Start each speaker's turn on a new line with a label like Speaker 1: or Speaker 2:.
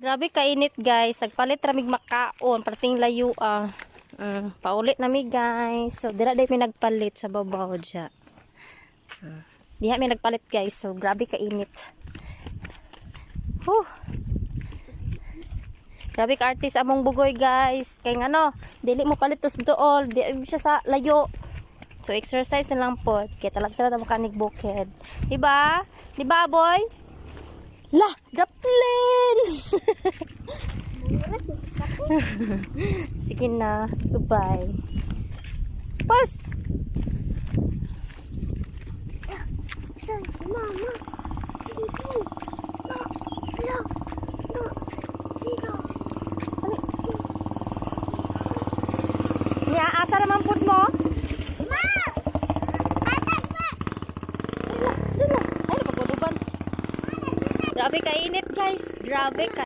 Speaker 1: Grabe kainit guys. Nagpalit ramig makaon. Parating layo paulit nami guys. So dira day may nagpalit sa babaw dya. Diha may nagpalit guys. So grabe kainit. Grabe ka artist among bugoy guys. Kaya nga no, dili mo palit tos dool. Di siya sa layo. So exercise na lang po. Kaya talag sila na makanig bukid. Diba? Diba boy? Lah, the plane! Sige na. Goodbye. Pas!
Speaker 2: Saan si mama? Dito. No. Hello. No. Dito.
Speaker 1: Nya, asa naman food mo?
Speaker 2: Ma! Atak pa!
Speaker 1: Ay, napaguluban. Grabe kainit guys. Grabe ka.